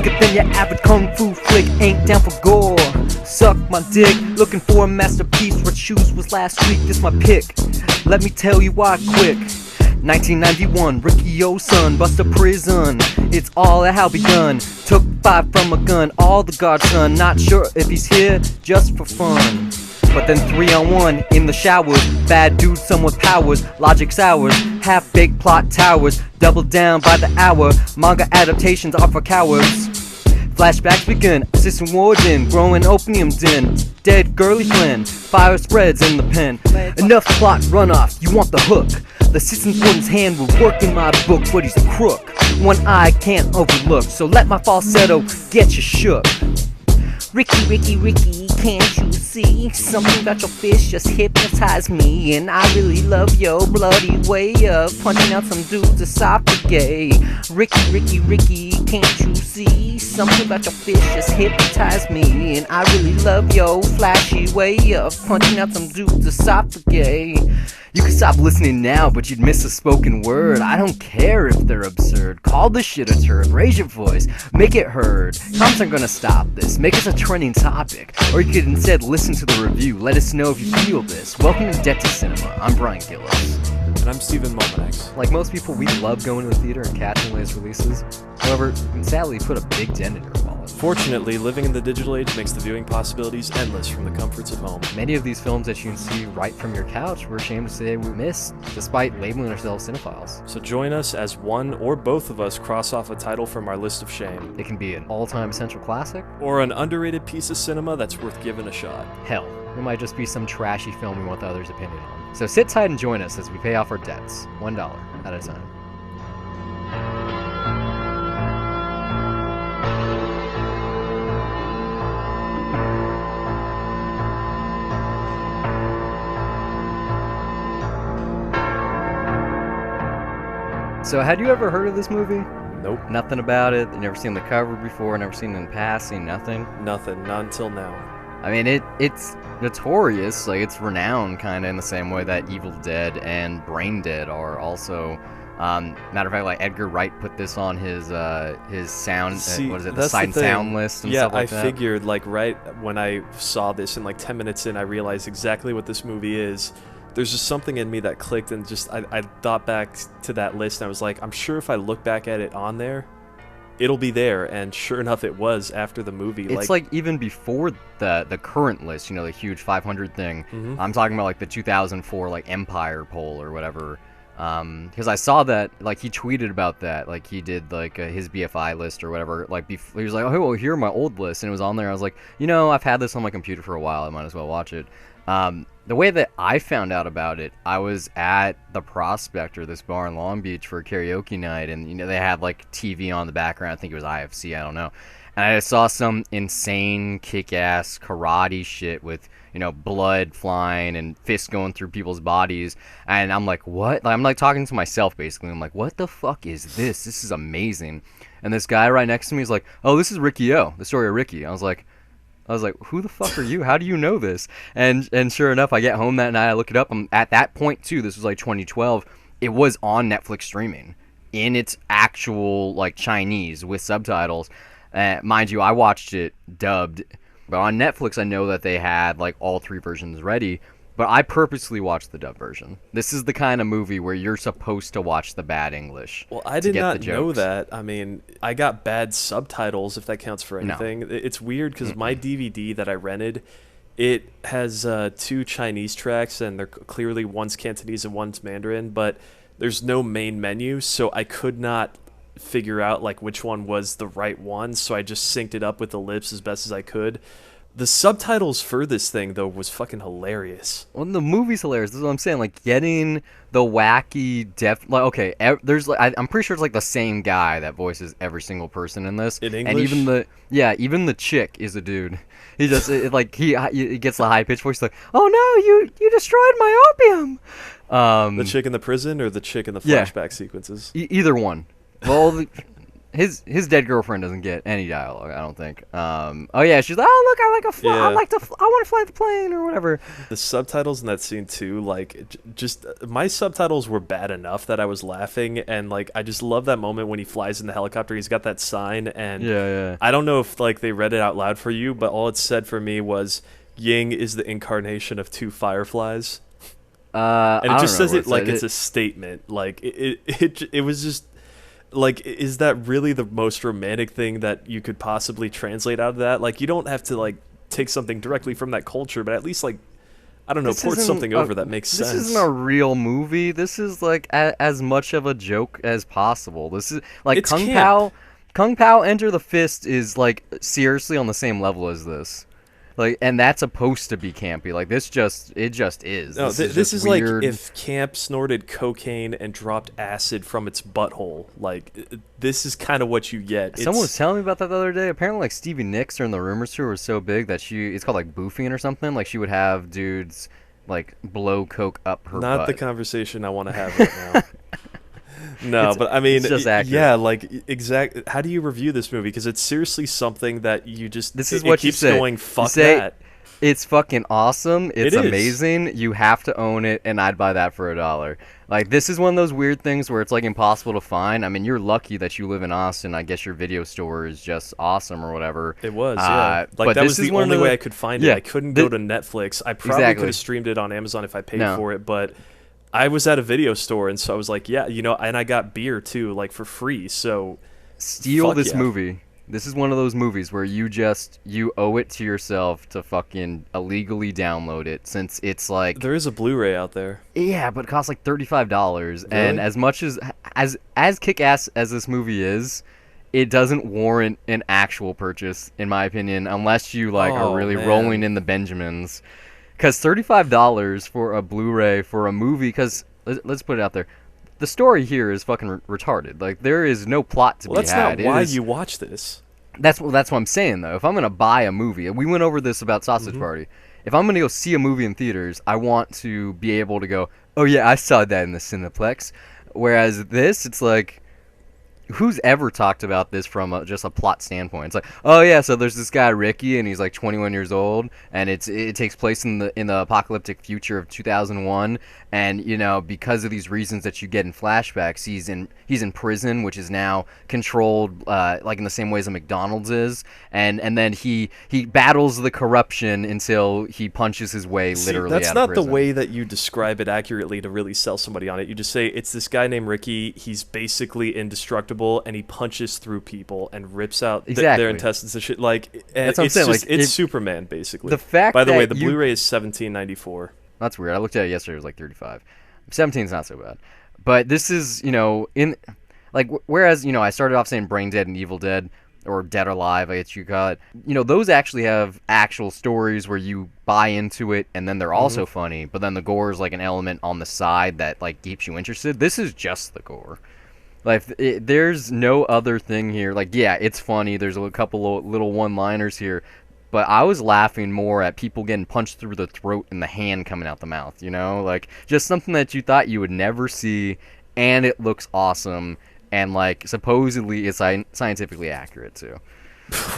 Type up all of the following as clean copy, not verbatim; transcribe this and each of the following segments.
bigger than your average kung fu flick. Ain't down for gore, suck my dick. Looking for a masterpiece, what shoes was last week? This my pick, let me tell you why quick. 1991, Riki-Oh son, bust a prison. It's all that how begun. Took 5 from a gun, all the godson. Not sure if he's here just for fun. But then 3-on-1 in the showers. Bad dude, some with powers. Logic sours, half-baked plot towers. Double down by the hour. Manga adaptations are for cowards. Flashbacks begin, assistant warden, growing opium den. Dead girly Flynn, fire spreads in the pen. Enough plot runoff, you want the hook. The assistant warden's hand will work in my book, but he's a crook. One eye can't overlook, so let my falsetto get you shook. Riki, Riki, Riki, can't you see? Something about your fish just hypnotized me. And I really love your bloody way of punching out some dude's esophagus. Riki, Riki, Riki, can't you see? Something about your fish just hypnotized me. And I really love your flashy way of punching out some dude's esophagus. You could stop listening now, but you'd miss a spoken word. I don't care if they're absurd. Call this shit a turd. Raise your voice. Make it heard. Comments aren't gonna stop this. Make us a trending topic. Or you could instead listen to the review. Let us know if you feel this. Welcome to Debt to Cinema. I'm Brian Gillis. And I'm Steven Momanex. Like most people, we love going to the theater and catching the latest releases. However, sadly, put a big dent in your wallet. Fortunately, living in the digital age makes the viewing possibilities endless from the comforts of home. Many of these films that you can see right from your couch, we're ashamed to say we missed, despite labeling ourselves cinephiles. So join us as one or both of us cross off a title from our list of shame. It can be an all-time essential classic, or an underrated piece of cinema that's worth giving a shot. Hell, it might just be some trashy film we want the others' opinion on. So sit tight and join us as we pay off our debts, $1 at a time. So had you ever heard of this movie? Nope. Nothing about it? You never seen the cover before? Never seen it in passing? Nothing? Nothing. Not until now. I mean, it's notorious. Like, it's renowned kind of in the same way that Evil Dead and Brain Dead are also. Matter of fact, like Edgar Wright put this on his sound. See, what is it? The Sight and Sound list and stuff like that. Yeah, I figured like right when I saw this and like 10 minutes in, I realized exactly what this movie is. There's just something in me that clicked, and just I thought back to that list, and I was like, I'm sure if I look back at it on there, it'll be there. And sure enough, it was after the movie. It's like even before the current list, you know, the huge 500 thing. Mm-hmm. I'm talking about like the 2004 like Empire poll or whatever. Because I saw that, like, he tweeted about that, like, he did, like, his BFI list or whatever, like, he was like, oh, well, here are my old lists, and it was on there. I was like, you know, I've had this on my computer for a while, I might as well watch it. The way that I found out about it, I was at the Prospector, this bar in Long Beach, for a karaoke night, and, you know, they had, like, TV on the background. I think it was IFC, I don't know. And I saw some insane kick-ass karate shit with, you know, blood flying and fists going through people's bodies. And I'm like, what? I'm like talking to myself, basically. I'm like, what the fuck is this? This is amazing. And this guy right next to me is like, oh, this is Riki-Oh, the story of Riki. I was like, who the fuck are you? How do you know this? And sure enough, I get home that night, I look it up. I'm at that point, too, this was like 2012, it was on Netflix streaming in its actual, like, Chinese with subtitles. Mind you, I watched it dubbed, but on Netflix I know that they had like all 3 versions ready, but I purposely watched the dub version. This is the kind of movie where you're supposed to watch the bad English. Well, I did not know that. I mean, I got bad subtitles, if that counts for anything. No. It's weird because my DVD that I rented, it has 2 Chinese tracks, and they're clearly one's Cantonese and one's Mandarin, but there's no main menu, so I could not figure out like which one was the right one, so I just synced it up with the lips as best as I could. The subtitles for this thing though was fucking hilarious. Well, the movie's hilarious. This is what I'm saying. Like getting the wacky like okay, there's like I'm pretty sure it's like the same guy that voices every single person in this. In English? And even the chick is a dude. He just like he gets the high pitched voice like, oh no, you destroyed my opium. The chick in the prison or the chick in the flashback sequences? Either one. Well, his dead girlfriend doesn't get any dialogue, I don't think. Oh yeah, she's like, oh look, I like a fly. Yeah. I want to fly the plane or whatever. The subtitles in that scene too, like just my subtitles were bad enough that I was laughing, and like I just love that moment when he flies in the helicopter. He's got that sign, and Yeah. I don't know if like they read it out loud for you, but all it said for me was Ying is the incarnation of two fireflies. And it just says it like it's a statement. Like it was just like, is that really the most romantic thing that you could possibly translate out of that? Like, you don't have to like take something directly from that culture, but at least like, I don't know, port something over that makes sense. This isn't a real movie. This is like as much of a joke as possible. This is like It's Kung camp. Pao Enter the Fist is like seriously on the same level as this. Like, and that's supposed to be campy. Like this it just is. No, This is weird. like if Camp snorted cocaine and dropped acid from its butthole. Like, this is kind of what you get. Someone was telling me about that the other day. Apparently, like Stevie Nicks during the rumors tour was so big that it's called like boofing or something. Like she would have dudes like blow coke up her not butt. the conversation I want to have right now. No, but I mean, it's just accurate. yeah, like how do you review this movie? Because it's seriously something that you just This is it what keeps you say. going. You Fuck say, that. It's fucking awesome. It's It is. amazing. You have to own it, and I'd buy that for $1. Like this is one of those weird things where it's like impossible to find. I mean, you're lucky that you live in Austin. I guess your video store is just awesome or whatever. It was, yeah. Like but that this was is the one of only the- way I could find it. yeah, I couldn't the- go to Netflix. I probably Exactly. could have streamed it on Amazon if I paid No. for it, but I was at a video store, and so I was like, yeah, you know, and I got beer too, like for free. So Steal Fuck this yeah. movie. This is one of those movies where you owe it to yourself to fucking illegally download it, since it's like there is a Blu-ray out there. yeah, but it costs like $35, and Really? as much as kick-ass as this movie is, it doesn't warrant an actual purchase, in my opinion, unless you like Oh, are really man. rolling in the Benjamins. Because $35 for a Blu-ray for a movie, because let's put it out there, the story here is fucking retarded. Like there is no plot to Well, be that's had. not why It is- you watch this. That's what I'm saying though. If I'm gonna buy a movie, we went over this about Sausage Party. If I'm gonna go see a movie in theaters, I want to be able to go, oh yeah, I saw that in the Cineplex. Whereas this, it's like, who's ever talked about this from just a plot standpoint? It's like, oh yeah, so there's this guy Ricky, and he's like 21 years old, and it takes place in the apocalyptic future of 2001, and you know, because of these reasons that you get in flashbacks, he's in prison, which is now controlled like in the same ways a McDonald's is, and then he battles the corruption until he punches his way literally that's out not of prison. the way that you describe it accurately to really sell somebody on it. You just say it's this guy named Ricky. He's basically indestructible, and he punches through people and rips out Exactly. their intestines and shit. Like, and That's what I'm it's saying, just like, it's if- Superman basically. the fact By the way, that the you- Blu-ray is $17.94. That's weird. I looked at it yesterday. It was like 35. 17's not so bad. But this is, you know, in like whereas, you know, I started off saying Brain Dead and Evil Dead, or Dead or Alive, I guess you call it. You know, those actually have actual stories where you buy into it, and then they're also funny. But then the gore is like an element on the side that like keeps you interested. This is just the gore. Like, there's no other thing here. Like, yeah, it's funny. There's a couple of little one-liners here. But I was laughing more at people getting punched through the throat and the hand coming out the mouth, you know? Like, just something that you thought you would never see, and it looks awesome, and, like, supposedly it's scientifically accurate, too.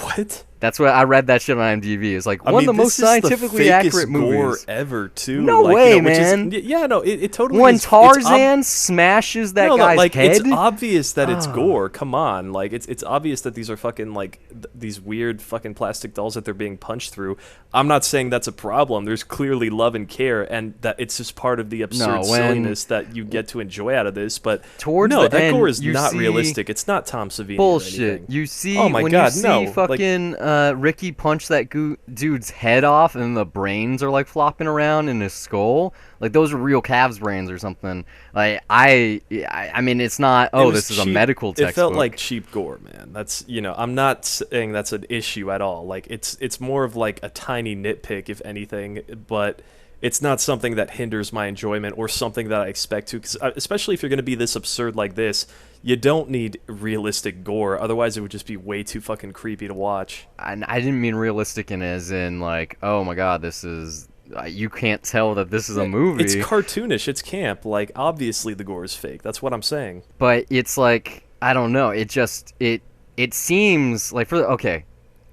What? That's what I read that shit on IMDb. It's like I one mean, of the most this is scientifically the fakest accurate gore movies. ever, too. No like, way, you know, which man. Yeah, no, it totally When is. Tarzan smashes that no, guy's like head, it's obvious that it's Oh. gore. Come on, like it's obvious that these are fucking like these weird fucking plastic dolls that they're being punched through. I'm not saying that's a problem. There's clearly love and care, and that it's just part of the absurd when- silliness that you get to enjoy out of this. But Towards no, the that end, gore is you not see- realistic. It's not Tom Savini. Or bullshit. anything. You see, Oh my when God, you see no, like- fucking Ricky punch that dude's head off, and the brains are like flopping around in his skull. Like those are real calves' brains or something. Like I mean, it's not. It Oh, was this is a cheap- medical textbook. It felt like cheap gore, man. That's, you know, I'm not saying that's an issue at all. Like it's more of like a tiny nitpick, if anything, but it's not something that hinders my enjoyment or something that I expect to. Because especially if you're going to be this absurd like this, you don't need realistic gore. Otherwise, it would just be way too fucking creepy to watch. And I didn't mean realistic in as in like, oh my god, this is. You can't tell that this is a movie. It's cartoonish. It's camp. Like, obviously the gore is fake. That's what I'm saying. But it's like I don't know. It seems like okay.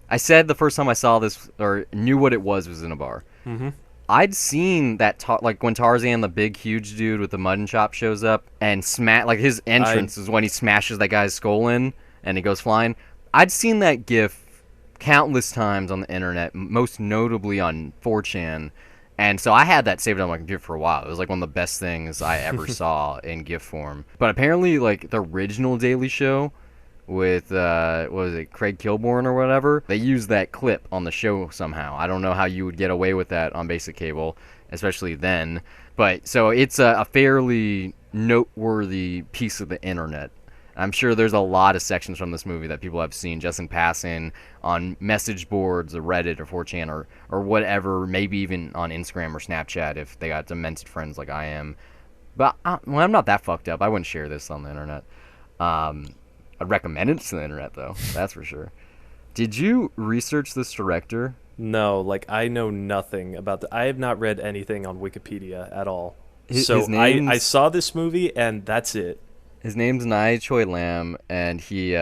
I said the first time I saw this or knew what it was in a bar. Mm-hmm. I'd seen that like when Tarzan, the big huge dude with the mutton chop, shows up and like his entrance is when he smashes that guy's skull in and he goes flying. I'd seen that GIF countless times on the internet, most notably on 4chan. And so I had that saved on my computer for a while. It was like one of the best things I ever saw in GIF form. But apparently, like the original Daily Show with what was it, Craig Kilborn or whatever, they used that clip on the show somehow. I don't know how you would get away with that on basic cable, especially then. But so it's a fairly noteworthy piece of the internet. I'm sure there's a lot of sections from this movie that people have seen just in passing on message boards or Reddit or 4chan or whatever, maybe even on Instagram or Snapchat if they got demented friends like I am. But I'm not that fucked up. I wouldn't share this on the internet. I'd recommend it to the internet, though. That's for sure. Did you research this director? No, like I know nothing about I have not read anything on Wikipedia at all. His I saw this movie and that's it. His name's Nai Choi Lam, and he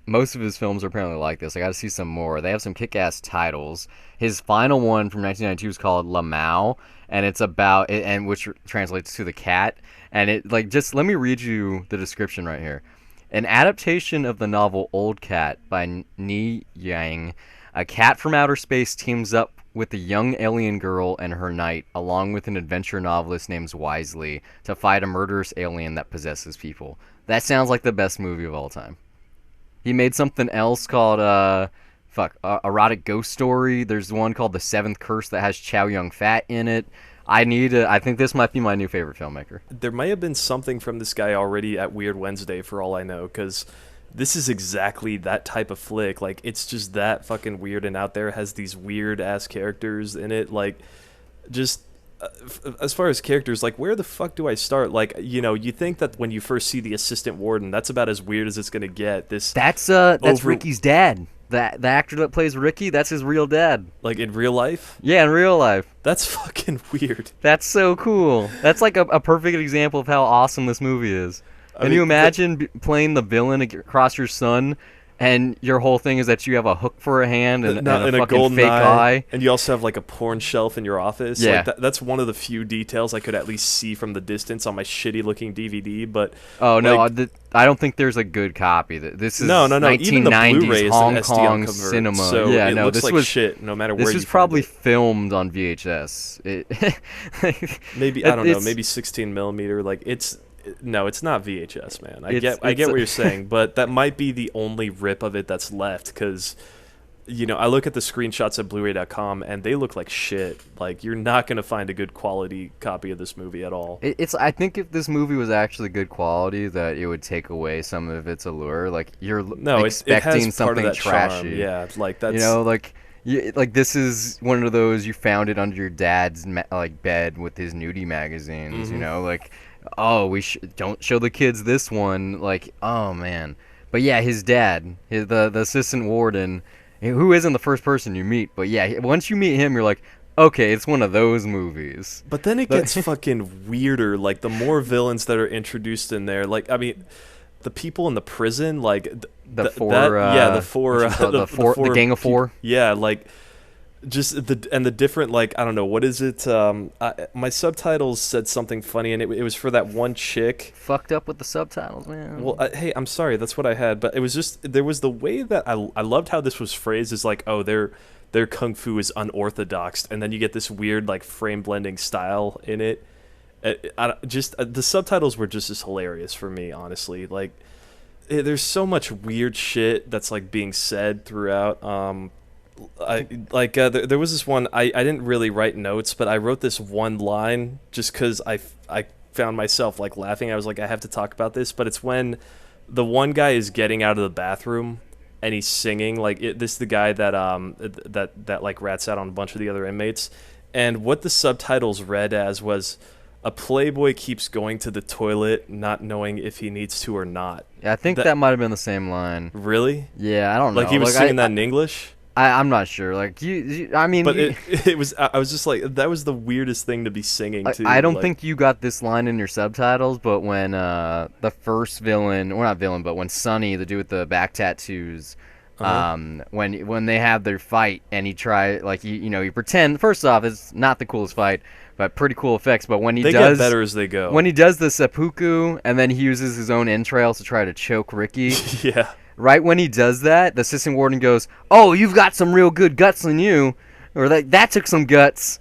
most of his films are apparently like this. I got to see some more. They have some kick-ass titles. His final one from 1992 is called La Mao, and it's about and which translates to the cat. And it like just let me read you the description right here. An adaptation of the novel Old Cat by Ni Yang, a cat from outer space teams up with a young alien girl and her knight, along with an adventure novelist named Wisely, to fight a murderous alien that possesses people. That sounds like the best movie of all time. He made something else called, Erotic Ghost Story. There's one called The Seventh Curse that has Chow Yun-fat in it. I think this might be my new favorite filmmaker. There may have been something from this guy already at Weird Wednesday, for all I know, because this is exactly that type of flick. Like, it's just that fucking weird and out there. It has these weird-ass characters in it. Like, just as far as characters, like, where the fuck do I start? Like, you know, you think that when you first see the assistant warden, that's about as weird as it's going to get. That's Ricky's dad. The actor that plays Ricky, that's his real dad. Like, in real life? Yeah, in real life. That's fucking weird. That's so cool. That's like a perfect example of how awesome this movie is. Can you imagine playing the villain across your son, and your whole thing is that you have a hook for a hand and a fucking golden fake eye? And you also have like a porn shelf in your office. Yeah. Like that's one of the few details I could at least see from the distance on my shitty-looking DVD. But oh no, I don't think there's a good copy. This is no. 1990s Even the Blu-ray Hong is an Kong SDM convert, cinema. so yeah, it no, looks this like was shit. No matter where this you was probably find filmed on VHS. maybe I don't know, maybe 16 millimeter. Like it's not VHS, man. I get what you're saying, but that might be the only rip of it that's left because, you know, I look at the screenshots at Blu-ray.com and they look like shit. Like you're not gonna find a good quality copy of this movie at all. I think if this movie was actually good quality, that it would take away some of its allure. Like you're expecting it has something part of that trashy. Charm. Yeah, like that's, you know, like. Like this is one of those you found it under your dad's bed with his nudie magazines. Mm-hmm. You know, like, oh, don't show the kids this one. Like, oh man, but yeah, his dad, the assistant warden, who isn't the first person you meet, but yeah, once you meet him, you're like, okay, it's one of those movies. But then it gets fucking weirder. Like the more villains that are introduced in there, like I mean, the people in the prison, like the gang of four. Yeah, like just the different, like I don't know, what is it? My subtitles said something funny, and it was for that one chick. Fucked up with the subtitles, man. Well, hey, I'm sorry, that's what I had, but it was just there was the way that I loved how this was phrased. Is like, oh, their kung fu is unorthodox, and then you get this weird like frame blending style in it. The subtitles were just as hilarious for me, honestly. Like, there's so much weird shit that's like being said throughout. There was this one. I didn't really write notes, but I wrote this one line just because I found myself like laughing. I was like, I have to talk about this. But it's when the one guy is getting out of the bathroom and he's singing. Like this is the guy that like rats out on a bunch of the other inmates. And what the subtitles read as was, a playboy keeps going to the toilet, not knowing if he needs to or not. Yeah, I think that might have been the same line. Really? Yeah, I don't know. Like he was singing that in English? I'm not sure. Like I mean, But it was. I was just like, that was the weirdest thing to be singing to. I don't like, think you got this line in your subtitles, but when the first villain, or not villain, but when Sonny, the dude with the back tattoos, when they have their fight and he he pretend. First off, it's not the coolest fight, but pretty cool effects. But when he they does, get better as they go. when he does the seppuku and then he uses his own entrails to try to choke Ricky. Yeah. Right when he does that, the assistant warden goes, "Oh, you've got some real good guts in you," or that took some guts.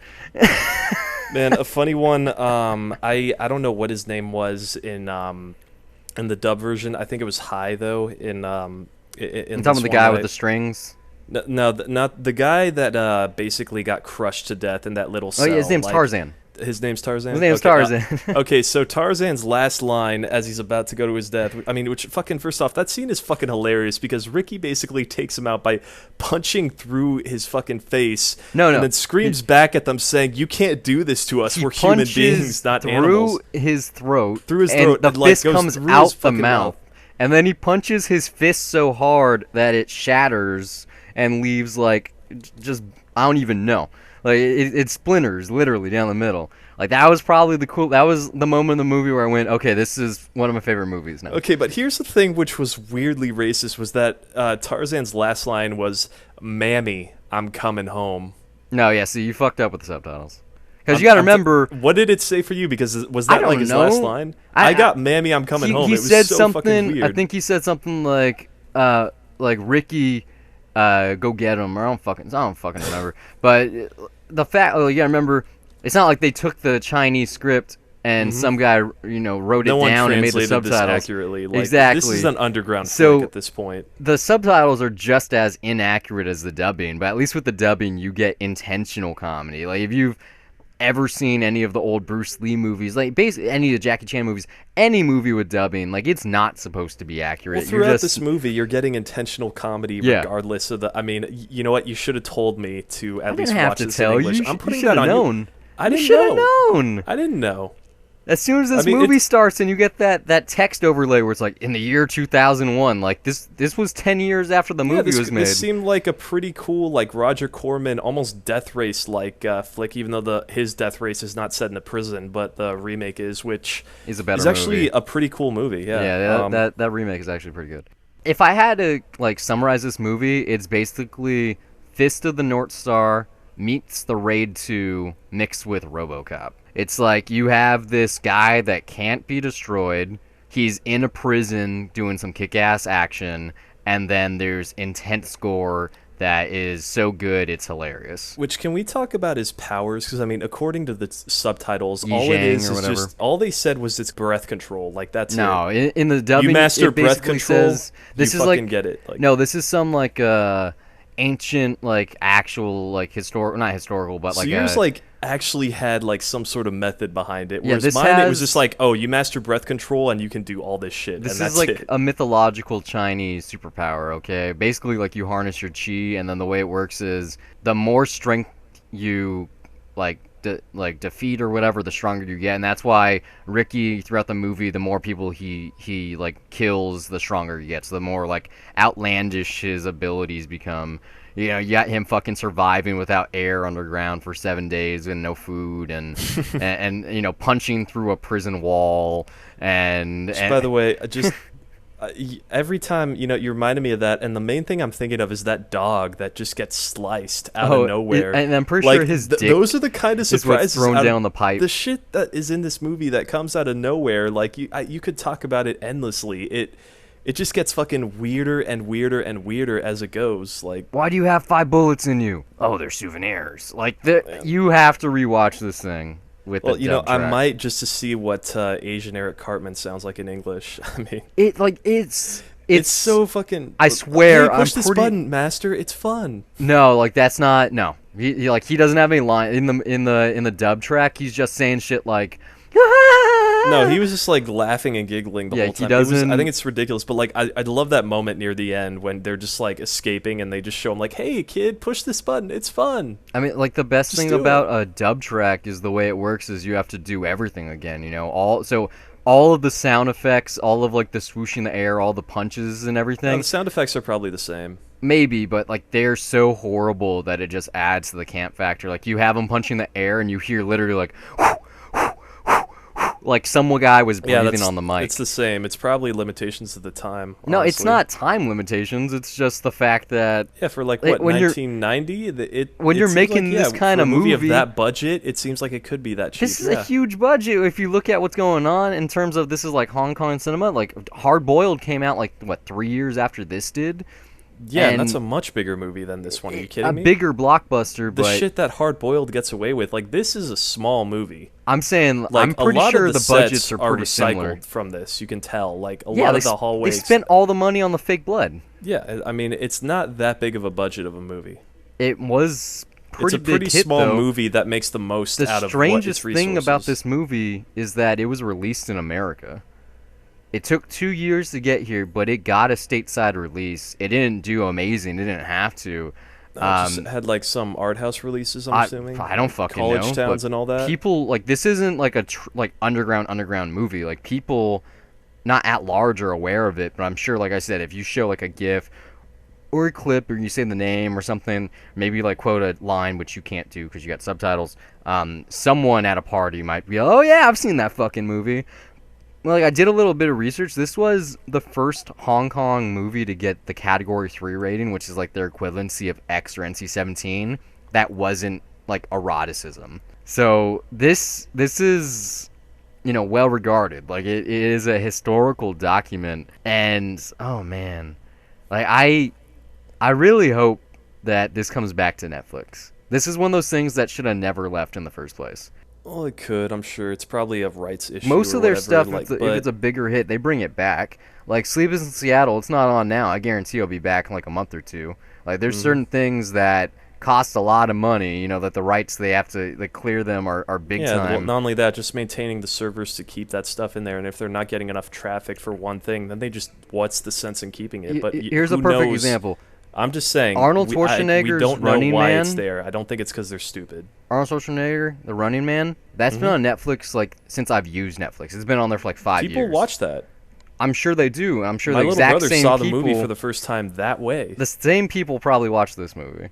Man, a funny one. I don't know what his name was in the dub version. I think it was High though. In I'm talking about the guy with the strings. No, not the guy that basically got crushed to death in that little cell. Oh, yeah, his name's Tarzan. His name's Tarzan? His name's Tarzan. Okay, so Tarzan's last line as he's about to go to his death, I mean, which fucking, first off, that scene is fucking hilarious because Ricky basically takes him out by punching through his fucking face. And then screams back at them saying, "You can't do this to us. We're human beings, not animals." Through his throat. Through his throat. And the fist comes out the mouth. And then he punches his fist so hard that it shatters and leaves, like, just, I don't even know. Like, it splinters literally down the middle. Like, that was probably that was the moment in the movie where I went, okay, this is one of my favorite movies now. Okay, but here's the thing which was weirdly racist, was that Tarzan's last line was, "Mammy, I'm coming home." No, yeah, see, you fucked up with the subtitles. Because you got to remember... What did it say for you? Because was that like his last line? I got "Mammy, I'm coming home." He it was said so something, fucking weird. I think he said something like Ricky, go get him, or I don't fucking remember. But the fact, you gotta remember, it's not like they took the Chinese script and some guy, wrote it down and made the subtitles. This accurately. Like, exactly. This is an underground flick at this point. The subtitles are just as inaccurate as the dubbing, but at least with the dubbing, you get intentional comedy. Like, if you've ever seen any of the old Bruce Lee movies, like basically any of the Jackie Chan movies, any movie with dubbing, like, it's not supposed to be accurate. Well, throughout this movie, you're getting intentional comedy regardless of the... I mean, you know what? You should have told me to at least watch this in English. I'm putting that on you. I didn't know. I didn't know. As soon as this movie starts and you get that text overlay where it's like, in the year 2001, like, this was 10 years after the movie was made. This seemed like a pretty cool, like, Roger Corman, almost Death Race-like flick, even though his Death Race is not set in a prison, but the remake is, which is a better is actually movie. A pretty cool movie. Yeah, that remake is actually pretty good. If I had to, like, summarize this movie, it's basically Fist of the North Star meets the Raid 2 mixed with RoboCop. It's like you have this guy that can't be destroyed. He's in a prison doing some kick-ass action, and then there's intense gore that is so good it's hilarious. Which, can we talk about his powers? Because, I mean, according to the subtitles, all it is just, all they said was it's breath control. Like, that's no, in the dubbing, you master it breath control, says, this you is fucking like, get it. Like, no, this is some, like, ancient, like, actual, like, not historical, but like yours, like, actually had, like, some sort of method behind it. Whereas this mine, it was just like, oh, you master breath control and you can do all this shit. This and that's is like it. a mythological Chinese superpower, okay? Basically, like, you harness your chi, and then the way it works is the more strength you, defeat or whatever, the stronger you get. And that's why Ricky, throughout the movie, the more people he like, kills, the stronger he gets. The more, like, outlandish his abilities become. You know, you got him fucking surviving without air underground for 7 days and no food, and and punching through a prison wall, and by the way, just every time you reminded me of that, and the main thing I'm thinking of is that dog that just gets sliced out of nowhere. And I'm pretty sure his dick those are the kind of surprises thrown down the pipe. The shit that is in this movie that comes out of nowhere, like you could talk about it endlessly. It just gets fucking weirder and weirder and weirder as it goes. Like, why do you have 5 bullets in you? Oh, they're souvenirs. Like, you have to rewatch this thing with the dub track. I might, just to see what Asian Eric Cartman sounds like in English. I mean, it's so fucking. I swear, hey, push this button, master. It's fun. No, like, that's not. No, he doesn't have any line in the dub track. He's just saying shit like. No, he was just, like, laughing and giggling the whole time. He doesn't... I think it's ridiculous, but, like, I love that moment near the end when they're just, like, escaping and they just show him, like, hey, kid, push this button. It's fun. I mean, like, the best thing about a dub track is the way it works is you have to do everything again, So all of the sound effects, all of like the swoosh in the air, all the punches and everything. The sound effects are probably the same. Maybe, but like they're so horrible that it just adds to the camp factor. Like you have them punching the air, and you hear literally like some guy was breathing on the mic. It's the same. It's probably limitations of the time. No, honestly. it's not time limitations. It's just the fact that for like what, 1990. When you're making this kind of movie of that budget, it seems like it could be that cheap. This is a huge budget. If you look at what's going on in terms of this is like Hong Kong cinema. Like Hard Boiled came out like what 3 years after this did. Yeah, and that's a much bigger movie than this one. Are you kidding me? A bigger blockbuster, but... The shit that Hard Boiled gets away with, like, this is a small movie. I'm saying, like, I'm pretty sure the budgets are pretty similar. From this, you can tell. Like, a lot of the hallways... They spent all the money on the fake blood. Yeah, I mean, it's not that big of a budget of a movie. It was pretty big. It's a pretty small movie that makes the most out of what its resources. The strangest thing about this movie is that it was released in America. It took 2 years to get here, but it got a stateside release. It didn't do amazing. It didn't have to. It just had like some art house releases, I'm assuming. I don't fucking know. College towns and all that. People, like, this isn't like a underground movie. Like, people not at large are aware of it, but I'm sure, like I said, if you show like a GIF or a clip or you say the name or something, maybe like quote a line, which you can't do because you got subtitles, someone at a party might be, oh yeah, I've seen that fucking movie. Well, like, I did a little bit of research. This was the first Hong Kong movie to get the Category 3 rating, which is like their equivalency of X or NC-17. That wasn't like eroticism. So this is, you know, well regarded. Like it is a historical document, and oh man, like I really hope that this comes back to Netflix. This is one of those things that should have never left in the first place. Well, it could. I'm sure it's probably a rights issue. Most of their stuff, like, if it's a bigger hit, they bring it back. Like Sleepless in Seattle, it's not on now. I guarantee it'll be back in like a month or two. Like there's certain things that cost a lot of money. You know that the rights they have to clear them are big time. Well, not only that, just maintaining the servers to keep that stuff in there. And if they're not getting enough traffic for one thing, then they just what's the sense in keeping it? But here's a perfect example. I'm just saying. Arnold Schwarzenegger's we don't know Running why Man. It's there. I don't think it's because they're stupid. Arnold Schwarzenegger, The Running Man. That's been on Netflix like since I've used Netflix. It's been on there for like 5 years. People watch that. I'm sure they do. I'm sure my the exact little brother same saw people, the movie for the first time that way. The same people probably watch this movie.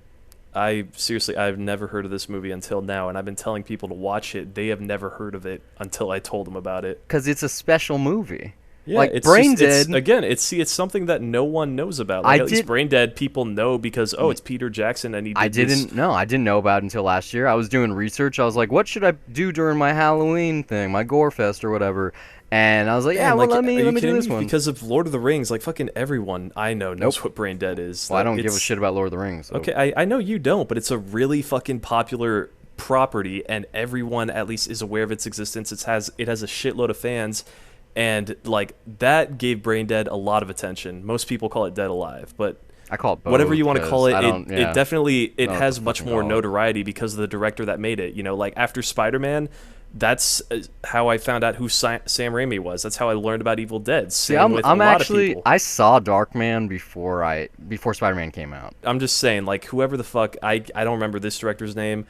I've never heard of this movie until now, and I've been telling people to watch it. They have never heard of it until I told them about it. Because it's a special movie. Yeah, like it's Brain Dead. It's something that no one knows about. Like, at least Brain Dead people know because it's Peter Jackson and he did I didn't know about it until last year. I was doing research. I was like, what should I do during my Halloween thing, my Gore Fest or whatever? And I was like, let me do this one. Because of Lord of the Rings, like fucking everyone I know knows what Brain Dead is. Well, I don't give a shit about Lord of the Rings. So. Okay, I know you don't, but it's a really fucking popular property and everyone at least is aware of its existence. It has a shitload of fans. And like that gave Brain Dead a lot of attention. Most people call it Dead Alive, but I call it both, whatever you want to call it. It definitely has much more notoriety notoriety because of the director that made it. You know, like after Spider-Man, that's how I found out who Sam Raimi was. That's how I learned about Evil Dead. See, I saw Darkman before Spider-Man came out. I'm just saying, like whoever the fuck I don't remember this director's name.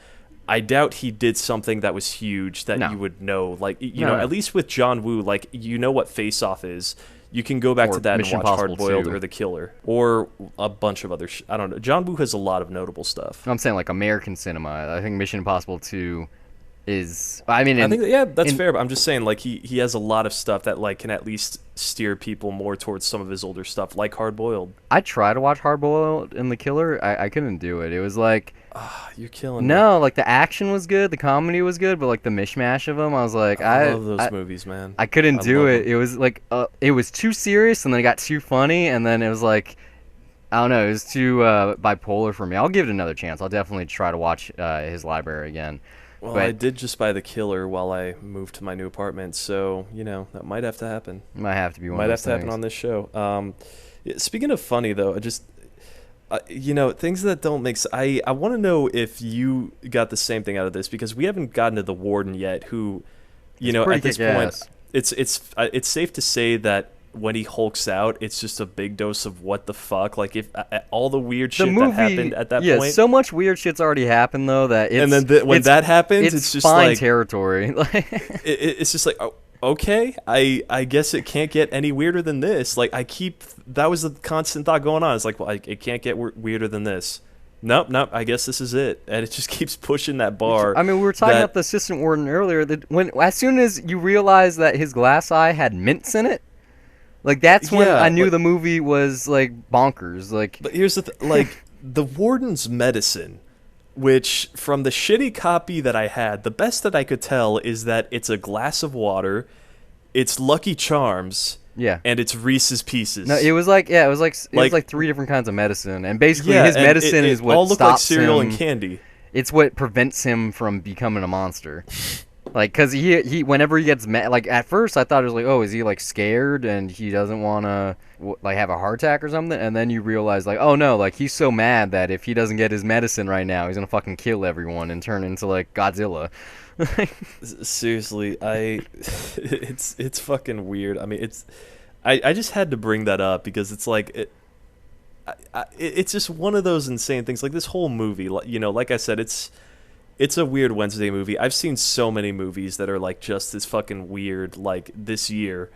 I doubt he did something that was huge that you would know. Like, you know, at least with John Woo, like, you know what Face Off is. You can go back to that and watch Hard Boiled or The Killer or a bunch of other I don't know. John Woo has a lot of notable stuff. I'm saying, like, American cinema. I think Mission Impossible 2 is... I think, that's fair, but I'm just saying, like, he has a lot of stuff that, like, can at least steer people more towards some of his older stuff, like Hard Boiled. I tried to watch Hard Boiled and The Killer. I couldn't do it. It was like... you're killing me. No, like the action was good, the comedy was good, but like the mishmash of them, I was like, I love those movies, man. I couldn't do it. It was like, it was too serious, and then it got too funny, and then it was like, I don't know, it was too bipolar for me. I'll give it another chance. I'll definitely try to watch his library again. Well, I did just buy The Killer while I moved to my new apartment, so you know that might have to happen. Might have to be one. Might of have those to happen on this show. Speaking of funny though, you know, things that don't make sense. I want to know if you got the same thing out of this because we haven't gotten to the warden yet. Who, you know, at this point, it's safe to say that when he hulks out, it's just a big dose of what the fuck. Like if all the weird shit that happened at that point. Yeah, so much weird shit's already happened though that it's, and then when that happens, it's just fine like territory. it's just like. okay, I guess it can't get any weirder than this. Like, that was the constant thought going on. It's like, well, it can't get weirder than this. Nope, I guess this is it. And it just keeps pushing that bar. I mean, we were talking about the assistant warden earlier. That as soon as you realize that his glass eye had mints in it, like, that's when I knew the movie was, like, bonkers. Like, but here's the like, the warden's medicine, which, from the shitty copy that I had, the best that I could tell is that it's a glass of water, it's Lucky Charms, and it's Reese's Pieces. No, it was like 3 different kinds of medicine, and basically his medicine is what all look like stops cereal him. and candy. It's what prevents him from becoming a monster. Like, cause he whenever he gets mad, like, at first I thought it was like, oh, is he like scared and he doesn't want to like have a heart attack or something? And then you realize, like, oh no, like, he's so mad that if he doesn't get his medicine right now, he's gonna fucking kill everyone and turn into like Godzilla. Seriously, it's fucking weird. I mean, I just had to bring that up because it's like it's just one of those insane things. Like, this whole movie, you know, like I said, it's a weird Wednesday movie. I've seen so many movies that are like just as fucking weird, like this year,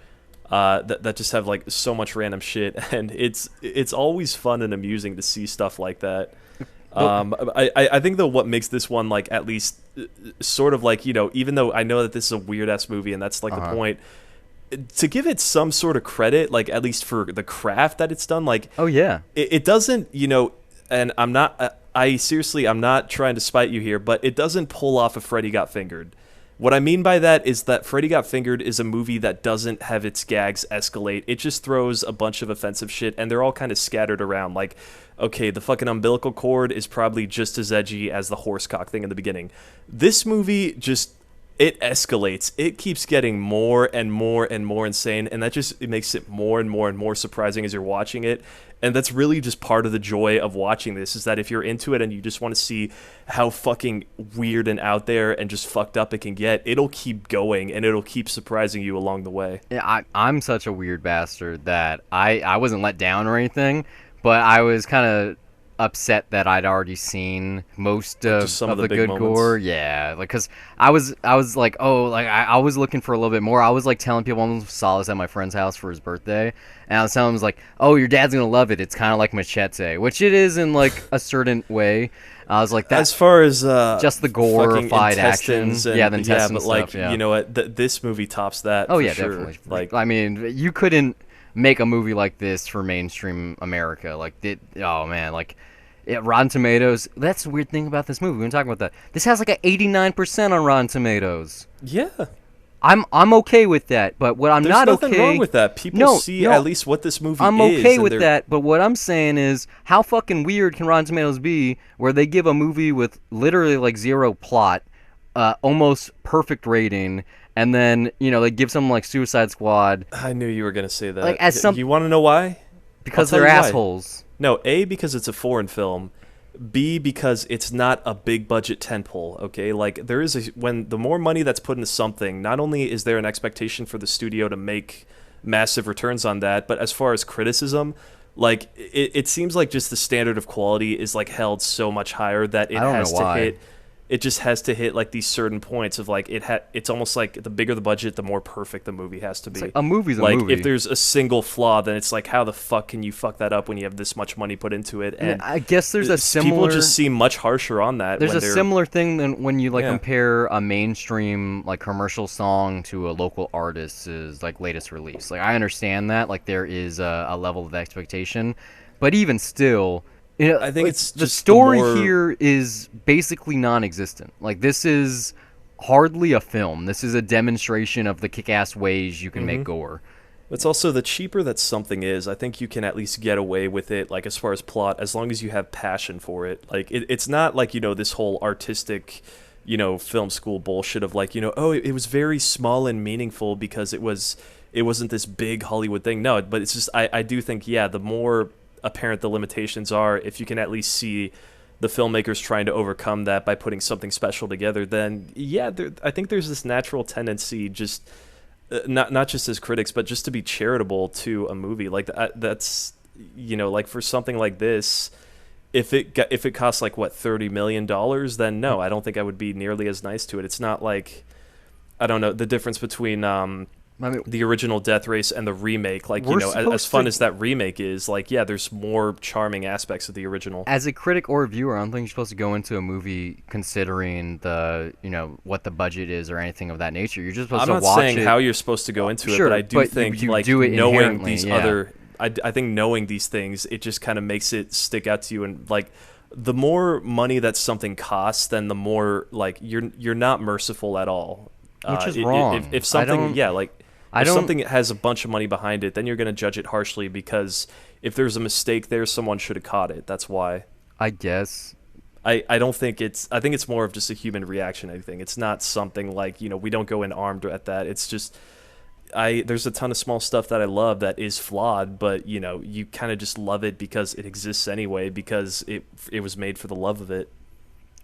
that just have like so much random shit, and it's always fun and amusing to see stuff like that. I think though what makes this one, like, at least sort of like, you know, even though I know that this is a weird ass movie and that's like the point, to give it some sort of credit, like, at least for the craft that it's done, like, oh yeah, it doesn't, you know, and I'm not. I'm not trying to spite you here, but it doesn't pull off a Freddy Got Fingered. What I mean by that is that Freddy Got Fingered is a movie that doesn't have its gags escalate. It just throws a bunch of offensive shit, and they're all kind of scattered around. Like, okay, the fucking umbilical cord is probably just as edgy as the horsecock thing in the beginning. This movie just, it escalates. It keeps getting more and more and more insane, and it makes it more and more and more surprising as you're watching it. And that's really just part of the joy of watching this, is that if you're into it and you just want to see how fucking weird and out there and just fucked up it can get, it'll keep going and it'll keep surprising you along the way. Yeah, I'm such a weird bastard that I wasn't let down or anything, but I was kind of upset that I'd already seen most of the good moments. Gore. Yeah, like, cause I was like, oh, like, I was looking for a little bit more. I was like telling people I saw this at my friend's house for his birthday, and I was telling him, like, oh, your dad's gonna love it. It's kind of like Machete, which it is in like a certain way. I was like, that, as far as just the gore, fight actions, and, yeah, the intestines, but like, stuff, yeah. You know what? This movie tops that. Oh yeah, sure. definitely. Like, I mean, you couldn't make a movie like this for mainstream America. Like, oh man, like, Rotten Tomatoes. That's the weird thing about this movie. We're gonna talk about that. This has like an 89% on Rotten Tomatoes. Yeah. I'm okay with that, but what There's nothing wrong with that. People see at least what this movie is. I'm okay with that, but what I'm saying is, how fucking weird can Rotten Tomatoes be, where they give a movie with literally like zero plot, almost perfect rating, and then, you know, they give something like Suicide Squad. I knew you were gonna say that. Like, as some, you want to know why? Because they're assholes. No, A, because it's a foreign film. B, because it's not a big budget tentpole, okay? Like, there is when the more money that's put into something, not only is there an expectation for the studio to make massive returns on that, but as far as criticism, like, it seems like just the standard of quality is like held so much higher that it has to hit. It just has to hit like these certain points of like it's almost like the bigger the budget, the more perfect the movie has to be. Like, a movie's a movie. Like, if there's a single flaw, then it's like, how the fuck can you fuck that up when you have this much money put into it? And I guess there's a similar. People just seem much harsher on that. There's a similar thing than when you like compare a mainstream like commercial song to a local artist's like latest release. Like, I understand that, like, there is a level of expectation, but even still. You know, I think it's just the story here is basically non-existent. Like, this is hardly a film. This is a demonstration of the kick-ass ways you can make gore. It's also, the cheaper that something is, I think you can at least get away with it, like, as far as plot, as long as you have passion for it. Like, it's not like, you know, this whole artistic, you know, film school bullshit of like, you know, oh, it was very small and meaningful because it wasn't this big Hollywood thing. No, but it's just, I do think, yeah, the more apparent the limitations are, if you can at least see the filmmakers trying to overcome that by putting something special together, then yeah, I think there's this natural tendency, just not just as critics, but just to be charitable to a movie like that. That's, you know, like, for something like this, if it costs like what, $30 million, then no, I don't think I would be nearly as nice to it. It's not like, I don't know, the difference between I mean, the original Death Race and the remake. Like, we're as fun as that remake is, like, yeah, there's more charming aspects of the original. as a critic or a viewer, I don't think you're supposed to go into a movie considering the, what the budget is or anything of that nature. You're just supposed I'm to not watch saying it. how you're supposed to go into Sure, it, but I do think you like do it knowing inherently, these yeah. other, I think knowing these things, it just kind of makes it stick out to you. And like, the more money that something costs, then the more like you're not merciful at all. Which is wrong. If something, yeah, like. If don't- something has a bunch of money behind it, then you're going to judge it harshly because if there's a mistake there, someone should have caught it. That's why. I guess. I don't think I think it's more of just a human reaction. I think it's not something like, we don't go in armed at that. It's just, there's a ton of small stuff that I love that is flawed, but you kind of just love it because it exists anyway, because it was made for the love of it.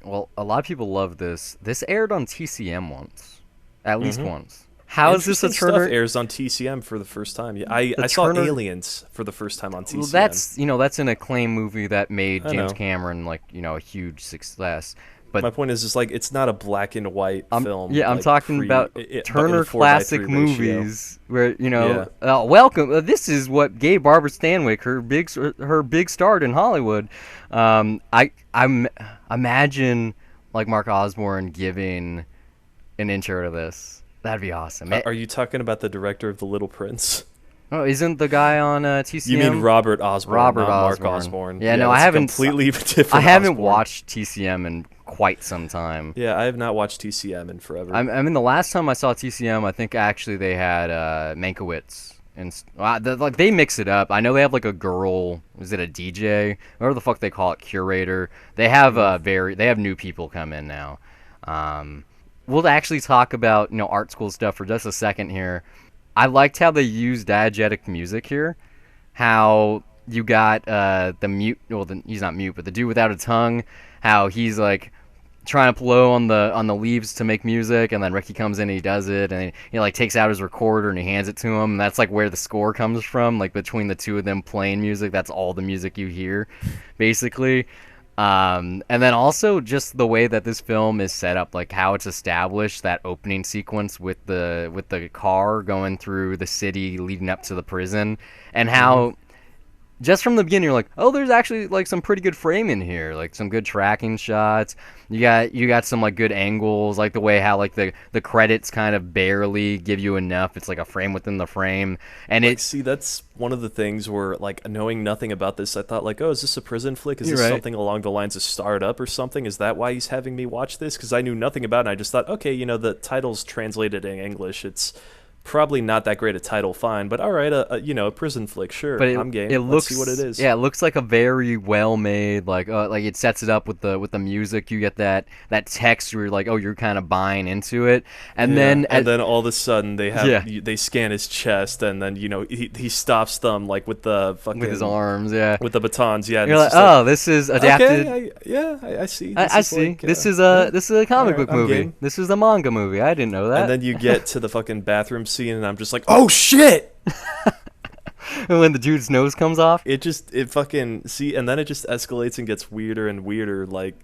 Well, a lot of people love this. This aired on TCM once. At least once. How is this a Interesting Turner? Stuff airs on TCM for the first time. Yeah, I saw Turner- Aliens for the first time on TCM. Well, that's an acclaimed movie that made I James know. Cameron a huge success. But My point is like it's not a black and white film. yeah, I'm like, talking about Turner classic movies where welcome. This is what gave Barbara Stanwyck her big start in Hollywood. I imagine like Mark Osborne giving an intro to this. That'd be awesome. Are you talking about the director of The Little Prince? Oh, isn't the guy on TCM? You mean Robert Osborne, Robert not Osborne. Mark Osborne. Yeah, no, that's I haven't. Completely different. I haven't Osborne. watched TCM in quite some time. Yeah, I have not watched TCM in forever. I mean, the last time I saw TCM, I think actually they had Mankiewicz, and like they mix it up. I know they have like a girl. Is it a DJ? Whatever the fuck they call it, curator. They have they have new people come in now. We'll actually talk about art school stuff for just a second here. I liked how they used diegetic music here. How you got the mute. Well, he's not mute, but the dude without a tongue. How he's like trying to blow on the leaves to make music, and then Ricky comes in and he does it, and he like takes out his recorder and he hands it to him, and that's like where the score comes from. Like between the two of them playing music, that's all the music you hear, basically. And then also just the way that this film is set up, like how it's established, that opening sequence with the car going through the city leading up to the prison, and how just from the beginning you're like, oh, there's actually like some pretty good framing here, like some good tracking shots. You got some like good angles, like the way how like the credits kind of barely give you enough. It's like a frame within the frame, and see, that's one of the things where like knowing nothing about this, I thought like, oh, is this a prison flick? Is this something along the lines of Startup or something? Is that why he's having me watch this? Because I knew nothing about it. And I just thought, okay, the title's translated in English. It's probably not that great a title, fine, but all right, a prison flick, sure. But I'm game. Let's see what it is. Yeah, it looks like a very well made, like it sets it up with the music. You get that text where you're like, oh, you're kind of buying into it, and then all of a sudden they scan his chest, and then he stops them like with the fucking with his arms, with the batons, yeah. You're like, oh, this is adapted. Okay, I see. I see. Like, this is a comic book movie. Game. This is a manga movie. I didn't know that. And then you get to the fucking bathroom scene, and I'm just like, oh shit! And when the dude's nose comes off, and then it just escalates and gets weirder and weirder. Like,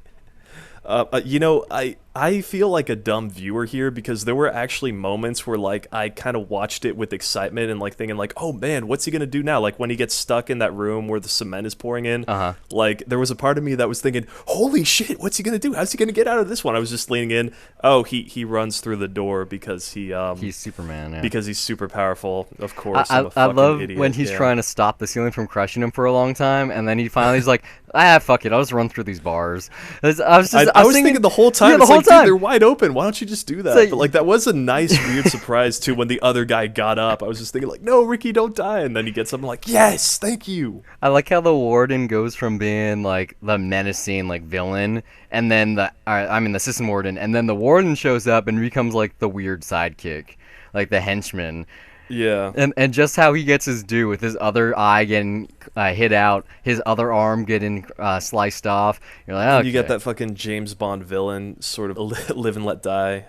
I feel like a dumb viewer here because there were actually moments where like I kind of watched it with excitement and like thinking like, oh man, what's he gonna do now? Like when he gets stuck in that room where the cement is pouring in, like there was a part of me that was thinking, holy shit, what's he gonna do? How's he gonna get out of this one? I was just leaning in. Oh, he runs through the door because he's Superman. Yeah. Because he's super powerful. Of course, I love idiot. When he's trying to stop the ceiling from crushing him for a long time, and then he's like, fuck it, I'll just run through these bars. I was thinking the whole time, dude, they're wide open. Why don't you just do that? Like, but like that was a nice, weird surprise too. When the other guy got up, I was just thinking like, no, Ricky, don't die. And then he gets up, I'm like, yes, thank you. I like how the warden goes from being like the menacing like villain, and then the assistant warden, and then the warden shows up and becomes like the weird sidekick, like the henchman. Yeah. And just how he gets his due with his other eye getting hit out, his other arm getting sliced off. You're like, okay. You get that fucking James Bond villain sort of live and let die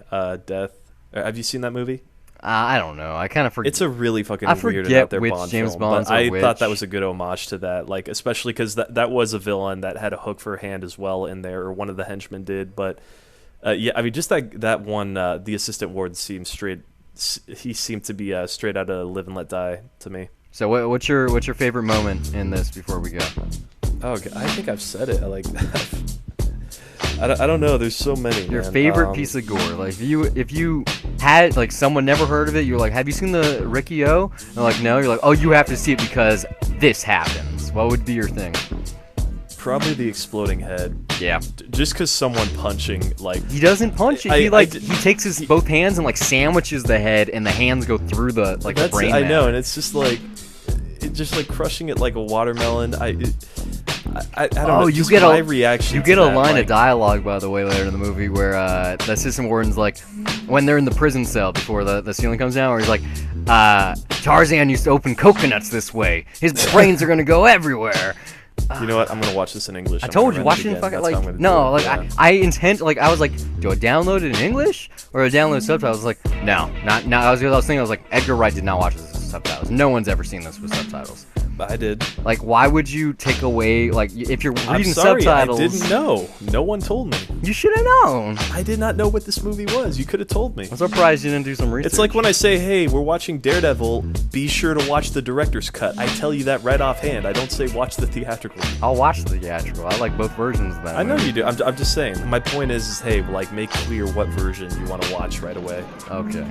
death. Have you seen that movie? I don't know. I kind of forget. It's a really fucking weird and out there Bond James film. Bonds but I which. thought that was a good homage to that, like especially because that was a villain that had a hook for a hand as well in there, or one of the henchmen did. But yeah, I mean, just that one, the assistant warden seems he seemed to be straight out of Live and Let Die to me. So what's your favorite moment in this before we go? Oh, I think I've said it. I don't know. There's so many. Your man. favorite piece of gore. Like if you had like someone never heard of it, you're like, have you seen the Riki-Oh? And they're like, no. You're like, oh, you have to see it because this happens. What would be your thing? Probably the exploding head. Yeah. Just because someone punching like he doesn't punch it. He takes his both hands and like sandwiches the head, and the hands go through the the brain. I know, and it's just like crushing it like a watermelon. I don't know. You get my reaction. You get to a that, line like, of dialogue, by the way, later in the movie where the assistant warden's like, when they're in the prison cell before the ceiling comes down, where he's like, Tarzan used to open coconuts this way. His brains are gonna go everywhere. You know what? I'm gonna watch this in English. I told you, watch it in fucking like no, like yeah. I was like, do I download it in English or I download subtitles? I was like, no, not. I was thinking, I was like, Edgar Wright did not watch this with subtitles. No one's ever seen this with subtitles. I did. Like, why would you take away, like, if you're reading I'm sorry, subtitles? I didn't know. No one told me. You should have known. I did not know what this movie was. You could have told me. I'm surprised you didn't do some research. It's like when I say, hey, we're watching Daredevil, be sure to watch the director's cut. I tell you that right offhand. I don't say watch the theatrical. I'll watch the theatrical. I like both versions of that. I know you do. I'm just saying. My point is, hey, like, make clear what version you want to watch right away. Okay.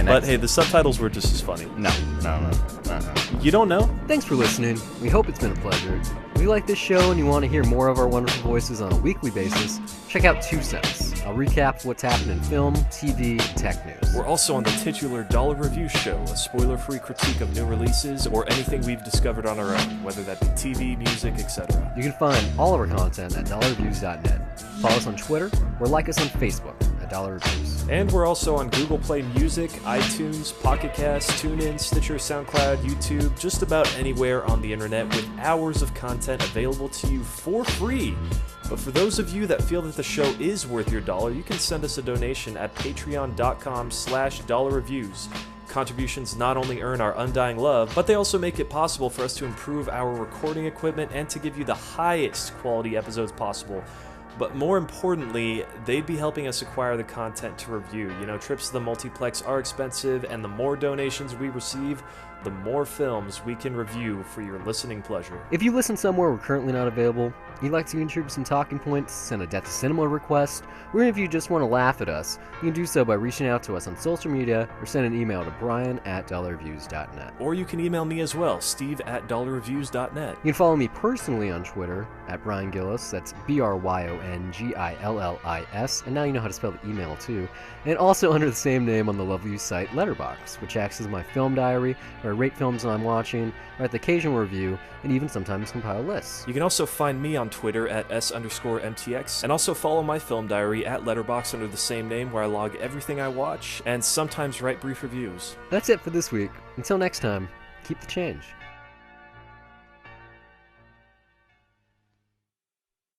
But hey, the subtitles were just as funny. No. You don't know? Thanks for listening. We hope it's been a pleasure. If you like this show and you want to hear more of our wonderful voices on a weekly basis, check out 2 Cents. I'll recap what's happened in film, TV, and tech news. We're also on the titular Dollar Review Show, a spoiler-free critique of new releases or anything we've discovered on our own, whether that be TV, music, etc. You can find all of our content at dollarreviews.net. Follow us on Twitter or like us on Facebook at Dollar Reviews. And we're also on Google Play Music, iTunes, Pocket Cast, TuneIn, Stitcher, SoundCloud, YouTube, just about anywhere on the internet with hours of content available to you for free. But for those of you that feel that the show is worth your dollar, you can send us a donation at patreon.com/dollarreviews. Contributions not only earn our undying love, but they also make it possible for us to improve our recording equipment and to give you the highest quality episodes possible. But more importantly, they'd be helping us acquire the content to review. You know, trips to the multiplex are expensive, and the more donations we receive, the more films we can review for your listening pleasure. If you listen somewhere we're currently not available, you'd like to contribute some talking points, send a Death to Cinema request, or if you just want to laugh at us, you can do so by reaching out to us on social media or send an email to brian@dollarreviews.net. Or you can email me as well, steve@dollarreviews.net. You can follow me personally on Twitter at Brian Gillis, that's BRYONGILLIS, and now you know how to spell the email too, and also under the same name on the lovely site Letterboxd, which acts as my film diary, where I rate films I'm watching, write the occasional review, and even sometimes compile lists. You can also find me on Twitter at S_MTX, and also follow my film diary at Letterboxd under the same name, where I log everything I watch, and sometimes write brief reviews. That's it for this week. Until next time, keep the change.